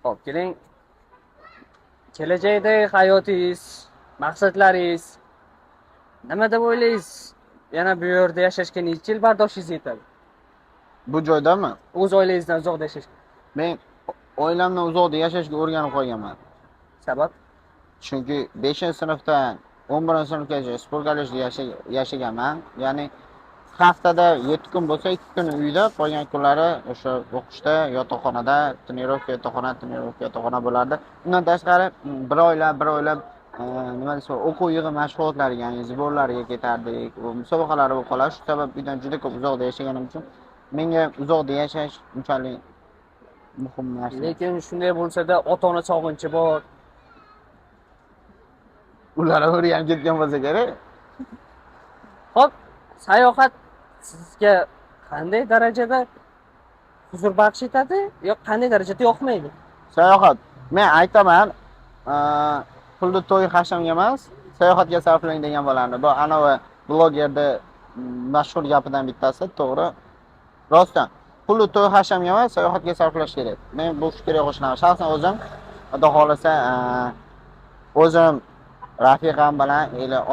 Xo'p, keling. Kelajakdagi hayotingiz, maqsadlaringiz nima deb o'ylaysiz? Yana bu yerda yashashga necha yil bardoshingiz yetadi? Bu joydami? O'z oilangizdan uzoqda yashashga. Men oilamdan uzoqda yashashga o'rganib qolganman. Sabab? Chunki 5-sinfdan 11-sinfgacha sport kollejida yashaganman. Ya'ni haftada 7 kun bo'lsa, 2 kun uyda, qolgan kunlari o'sha o'qishda, yotoqxonada, trenirovka bo'lardi. Undan tashqari bir oylab nima desam, o'quv yig'i mashg'ulotlariga, ya'ni zborlarga ketardik. Musobaqalar bo'lib qoladi. Shu sabab uydan juda ko'p uzoqda yashaganim uchun menga uzoqda yashash unchalik muhim narsa. Lekin shunday bo'lsa-da, ota-ona sog'inchi bor. Ular o'rganib ketgan bo'lsa kerak. Xo'p, sayohat sizga qanday darajada huzur baxsh etadi yoki qanday darajada yoqmaydi? Sayohat. Men aytaman, pulni to'y hashamga emas, sayohatga sarflang degan bo'ladi. Bu anavi blogerda mashhur gapidan bittasi, to'g'ri. Rostdan, pulni to'y hashamga emas, sayohatga sarflash kerak. Men bu fikrga qo'shilaman. Shaxsan o'zim, xudo xolasa, o'zim rafiqam bilan,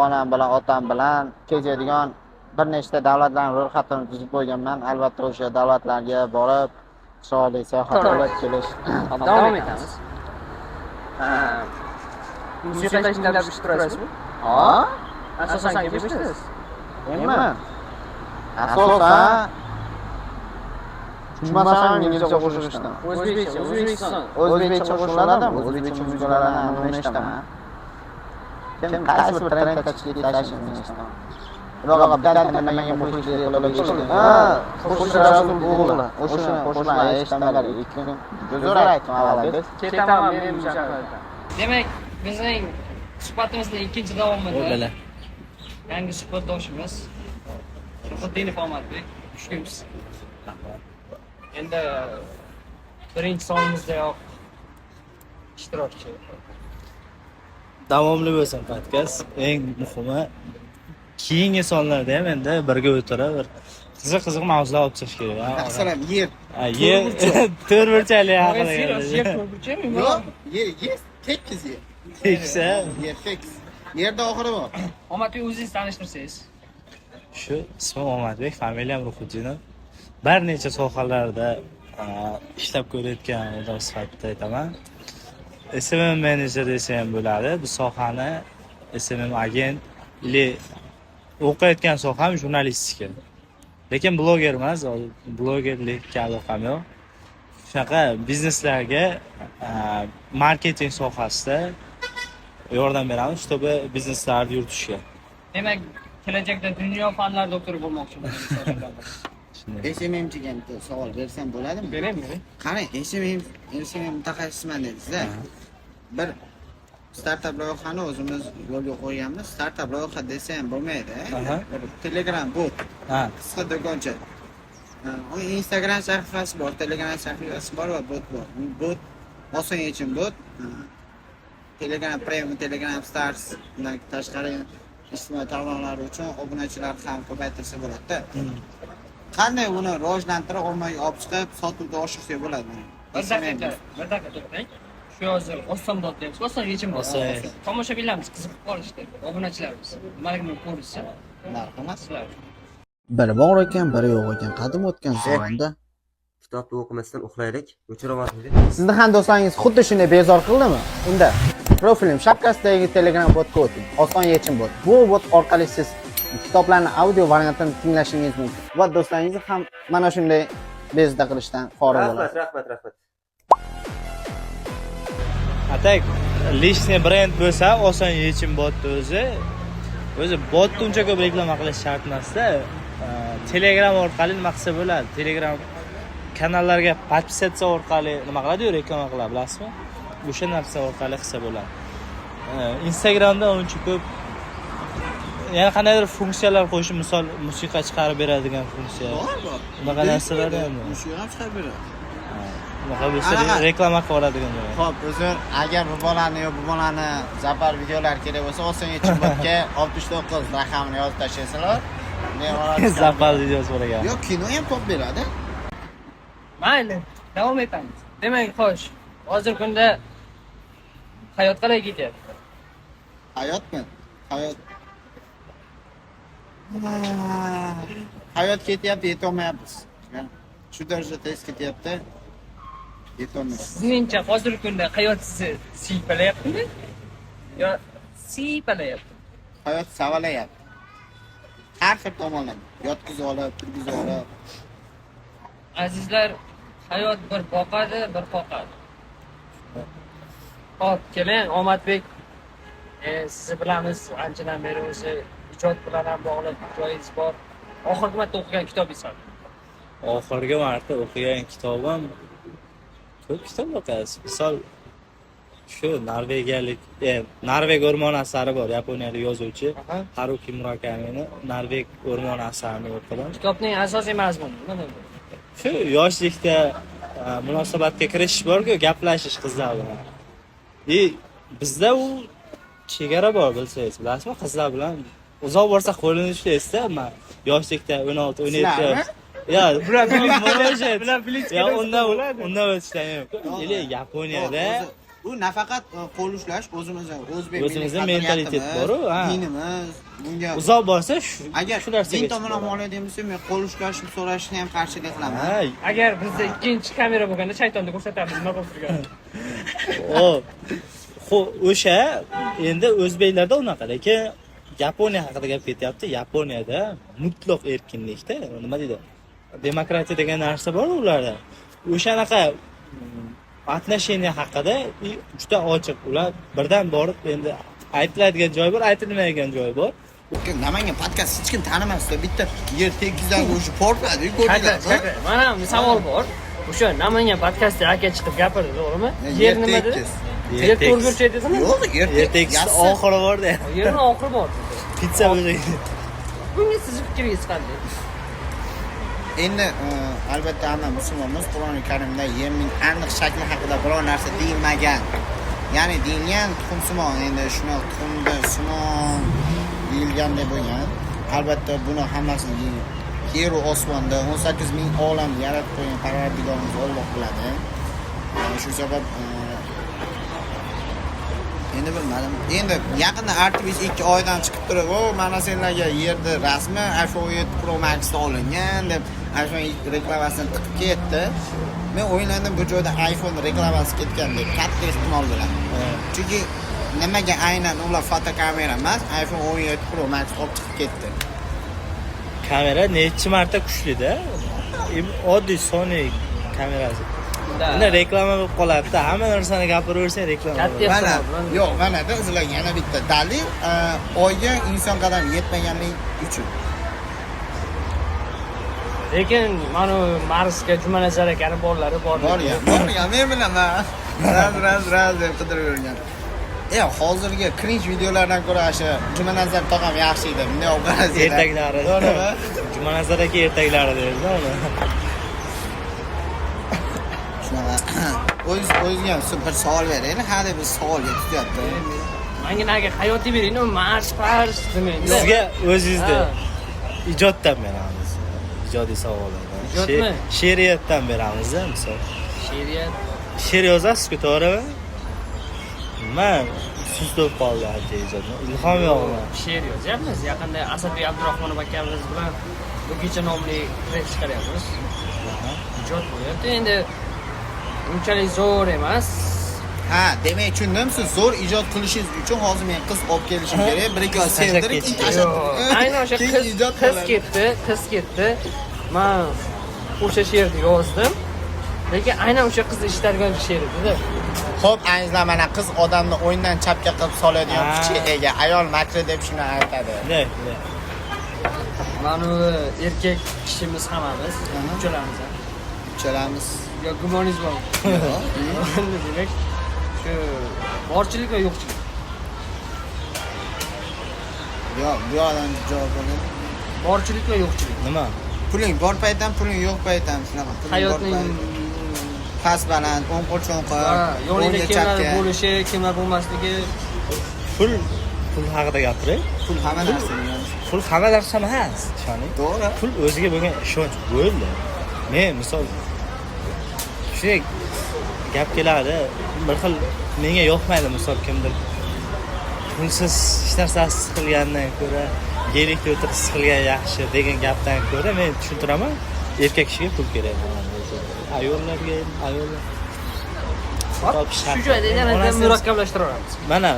onam bilan, otam bilan kezadigan bir nechta davlatlarning ro'yxatini tuzib qo'yganman. Albatta o'sha davlatlarga borib, chiroyli sayohat qilib kelish. Davom etamiz. Musiqa ishlab turasizmi? Ha? Asosan kim ishlaysiz? Men asosan tushmasam inglizcha qo'shilishdan. O'zbekcha qo'shiladim, o'zbekcha muzikalarni eshitaman. Kim qaysi bir trendga chiqib ketishini Ro'g'ab bittadan menga muxlislik qilib eshitdim. Qo'shiqlar o'g'li. O'sha qo'shiqlar eshitmalar ikki kun. Zo'r aytdim avval. Ketaman men musiqalardan. Demak, bizning suhbatimizning ikkinchi davomida yangi suhbatdoshimiz Shuhratdinov Omadbek xushlaymiz. Endi birinchi sonimizdayoq ishtirokchi. Davomli bo'lsin podkast. Eng muhimi keyingi sonlarda ham endi birga o'tirib bir qiziq mavzular olib chiqish kerak. Masalan, yer. Yer to'rtburchakli haqida. Yer to'rtburchakmi? Yo'q, yer tekis yer. Teksa. Yer tekis. Yerda oxiri bor. Omadbek, o'zingizni tanishtirsangiz. Shu ismim Omadbek, familiyam Ruhudinov. Bir necha sohalarda ishlab ko'rayotgan odam sifatida aytaman. SMM menejer desa ham bo'ladi. Bu sohani SMM agent ili o'qiyotgan soham jurnalistika. Lekin bloger emas, blogerlikka aloqam yo'q. Shunaqa bizneslarga marketing sohasida yordam beramiz, чтобы bizneslarni yuritishga. Demak, kelajakda dunyo fanlar doktori bo'lmoqchiman. SMMchiga savol bersam bo'ladimi? Beraymi? Qarang, SMM mutaxassisman dedingiz-da. Bir startup loyihani o'zimiz yo'lga qo'yganmiz. Startup loyiha desa ham bo'lmaydi. Telegram bot. Qisqa do'koncha. Instagram sahifasi bor, Telegram sahifasi bor va bot bor. Bot oson yechim bot. Telegram Premium, Telegram Stars bundan tashqari ijtimoiy tarmoqlar uchun obunachilar ham ko'paytirsa bo'ladi-da. Qanday uni rivojlantirib, ommaga olib chiqib, sotuvda oshirsa bo'ladi? Bir daqiqa to'xtang. Shu hozir oson bot deymiz. Oson yechim bot. Tomoshabinlarimiz qiziqib qolishdi. Obunachilarimiz nimaligini ko'rishsa, marhamat. Biri bor ekan, biri yo'q ekan. Qadim o'tgan zamonda kitobni o'qimasdan uxlaylik. O'chiraman. Sizni ham do'stlaringiz xuddi shunday bezor qildimi? Unda profilim shapkasidagi Telegram botga o'ting. Oson yechim bot. Bu bot orqali siz kitoblarning audio variantini tinglashingiz mumkin. Va do'stlaringizni ham mana shunday bezda qilishdan xoli bo'ladi. Rahmat. Atak lishniy brend bo'lsa, oson yechim botni o'zi botni uncha ko'p reklama qilish shart emas-da. Telegram orqali nima qilsa bo'ladi? Telegram kanallarga podpisatsiya orqali nima qiladi-yu, reklama qiladi, bilasizmi? O'sha narsa orqali qilsa bo'ladi. Instagramda uncha ko'p yana qandaydir funksiyalar qo'yish, misol musiqa chiqarib beradigan funksiya. Bor. Unaqa narsalar ham. Musiqa ham chiqarib beradi. Unaqa bo'lsa reklama qilib yuboradigan. Xo'p, uzr, agar bu bolani zapar videolar kerak bo'lsa, oson yechim botga 69 raqamini yozib tashlasanglar, zapar videosi bor ekan. Yo'q, kino ham pop beradi. Mayli, davom etamiz. Demak, xo'sh, hozirgi kunda hayot qalay ketyapti? Hayotmi? Hayot. Hayot ketyapti, yetolmayapmiz. Shu darajada tez ketyapti. Yetolmayapmiz. Sizningcha hozirgi kunda hayot sizni siypalayaptimi? Yo siypalayapti? Hayot savalayapti. Har xil tomondan yotqizib olib, turgizib olib. Azizlar, hayot bir boqadi, bir qoqadi. Hop, keling, Omadbek. Sizni bilamiz, anchadan beri o'zi ijod bilan ham bog'liq joyingiz bor. Oxirgi marta o'qigan kitobingiz qani? Oxirgi marta o'qigan kitobim ko'p kitob o'qiysiz. Misol shu norvegiyalik Norveg o'rmoni asari bor, yaponiyalik yozuvchi Haruki Murakamining Norveg o'rmoni asarini o'qidim. Kitobning asosiy mazmuni nima? Shu yoshlikda munosabatga kirishish bor-ku, gaplashish qizlar bilan. Bizda u chegara bor, bilsangiz, bilasizmi? Qizlar bilan uzoq borsa qo'lini ushlaysiz-da, men yoshlikda 16, 17 yosh. Ya, bular bilinch. Ya, undan o'tishdan yo'q. Или Yaponiyada u nafaqat qo'l ushlash, o'zimizning mentalitet bor-ku, ha. Dinimiz bunga uzoq borsa agar shu narsaga din tomondan oladigan bo'lsa, men qo'l ushlashni so'rashni ham qarshilik qilaman. Agar bizda ikkinchi kamera bo'lganda shaytonni ko'rsatamiz, nima bo'lib turgan. O'sha endi o'zbeklarda unaqa, lekin Yaponiya haqida gap ketyapti. Yaponiyada mutlaq erkinlikda, nima deydi? Demokratiya degan narsa bor ularda. O'shanaqa отношение haqida juda ochiq. Ular birdan borib endi aytiladigan joy bor, aytilmaydigan joy bor. Namangan podkast hech kim tanimasdi. Bitta yer tekizdan o'sha portladi, ko'rdingizmi? Mana savol bor. O'sha Namangan podkastda aka chiqib gapirdi, to'g'rimi? Yer nima dedi? Yer to'rgurcha dedimi? Yo'q, yer tekis oxiri bor-da. Yerning oxiri bor. Pizza bo'ladi. Bunga sizni fikringiz qanday? Endi albatta hamma musulmonmiz, Qur'oni Karimda yerning aniq shakli haqida biror narsa deyilmagan. Ya'ni deyilgan tuxumsimon, endi shuni tuxumda simon deyilgan deb bo'lgan. Albatta buni hammasini yer va osmonda 18 ming olam yaratib qo'ygan Parvardigorimiz Alloh biladi. Shu sabab endi bilmadim. Endi yaqinda aktivist 2 oydan chiqib turib, "O, mana senlarga yerni rasmi iPhone 7 Pro Max'da olingan" deb iPhone reklamasini tiqib ketdi. Men o'yladim bu joyda iPhone reklamasi ketgan deb, katta ehtimol bilan. Chunki nimaga aynan ular fotokamera emas, iPhone 17 Pro Max olib chiqib ketdi. Kamera necha marta kuchli-da. Oddiy Sony kamerasi. Bunda reklama bo'lib qoladi-da. Hamma narsani gapiraversang reklama. Mana, yo'q, manada o'zlar yana bitta dalil, oyga inson qadam yetmaganlik uchun. Lekin mana Marsga Jumanazar akani bolalari bor. Bor ya, men bilaman. Raz deb qidirib yurgan. Hozirgi cringe videolardan ko'ra o'sha Jumanazar tog'am yaxshi edi. Bunday olib qarasanglar. Ertaklari. To'g'rimi? Jumanazar aka ertaklari deydi-da uni. Shunaqa. O'zingizga bir savol beraylik. Ha deb bir savolga tutyapti. Menga naga hayotiy bering, Mars, Pars demaydi. Sizga o'zingizda ijoddan beramiz. Ijodiy savollardan. Ijodmi? She'riyatdan beramiz-da, misol. She'riyat. She'r yozasiz-ku, to'g'rimi? Men sustib qoldi ancha ijodni. Ilhom yo'qmi? She'r yozyapmiz. Yaqinda Asadbek Abdurahmonov akamiz bilan bu kecha nomli trek chiqaryapmiz. Ijod bo'lyapti. Endi unchalik zo'r emas. Ha, demak tushundim. Siz zo'r ijod qilishingiz uchun hozir men qiz olib kelishim kerak. Bir ikki oy sevdirib, Aynan o'sha qiz ketdi. Men o'sha she'rni yozdim. Lekin aynan o'sha qizni eshitadigan she'r edi-da. Xo'p, aytinglar, mana qiz odamni o'yindan chapga qilib soladigan kuchga ega, ayol makri deb shuni aytadi. Ne? Mana erkak kishimiz hammamiz, uchalamiz. Uchalamiz. Yo, gumoningiz bormi? Demak, shu borchilik va yo'qchilik. Yo'q, bu yoqdan javob beradi. Borchilik va yo'qchilik. Nima? Puling bor paytdan, puling yo'q paytdan shunaqa. Hayotning past baland, o'ng qo'l cho'nqir, yonida kimlar bo'lishi, kimlar bo'lmasligi. Pul haqida gapiring. Pul hamma narsa emas. Pul hamma narsa emas, ishoning. To'g'ri. Pul o'ziga bo'lgan ishonch bo'ldi. Men misol shu gap keladi. Bir xil menga yoqmaydi, misol kimdir pulsiz hech narsasiz qilgandan ko'ra yelikda o'tirib qilgan yaxshi degan gapdan ko'ra men tushuntiraman, erkak kishiga pul kerak. Ayollarga Shu joyda yana murakkablashtiramiz. Mana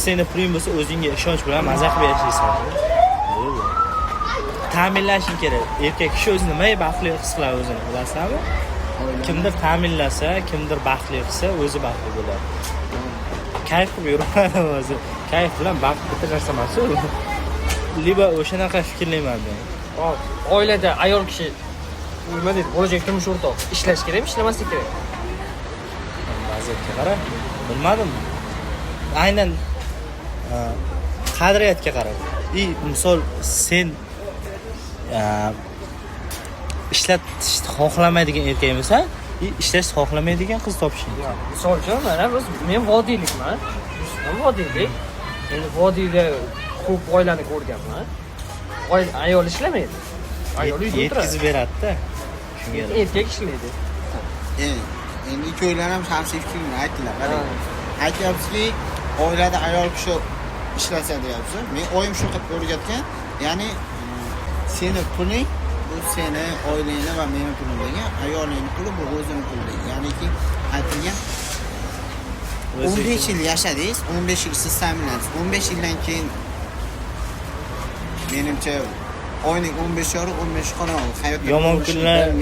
seni puling bo'lsa o'zingga ishonch bilan maza qilib yashaysan. Ta'minlashing kerak. Erkak kishi o'zini nima baxtli his qiladi o'zini, bilasizmi? Kimdir ta'minlasa, kimdir baxtli qilsa, o'zi baxtli bo'ladi. Kayf qilib yuradi o'zi. Kayf bilan baxt bitta narsa emas-ku. Liba o'shanaqa fikrlayman men. Hop, oilada ayol kishi nima deydi, bo'lajak turmush o'rtoq ishlash kerakmi, ishlamaslik kerak? Vaziyatga qarab, bilmadim. Aynan qadriyatga qarab. Misol sen ishlatishni xohlamaydigan erkak bo'lsa, ishlashni xohlamaydigan qiz topishing. Misol uchun mana men vodiylikman. Men vodiylik. Endi vodiyda ko'p oilani ko'rganman. Ayol ishlamaydi. Ayol uyda o'tiradi. Yetkazib beradi-da. Shunga. Erkak ishlaydi. Endi ikkovlar ham shaxsiy fikrini aytdilar. Qarang. Aytyapsizki, oilada ayol kishi ishlasa deyapsiz. Men oyim shu qilib o'rgatgan, ya'ni seni puling bu seni oilangni va meni pulim degan, ayolingning puli bu o'zini puli degan. Ya'niki aytilgan 15 yil yashadingiz, 15 yil siz ta'minlansiz. 15 yildan keyin menimcha oyning 15 yo'q, 15 qoladi. Hayotda Yomon kunlar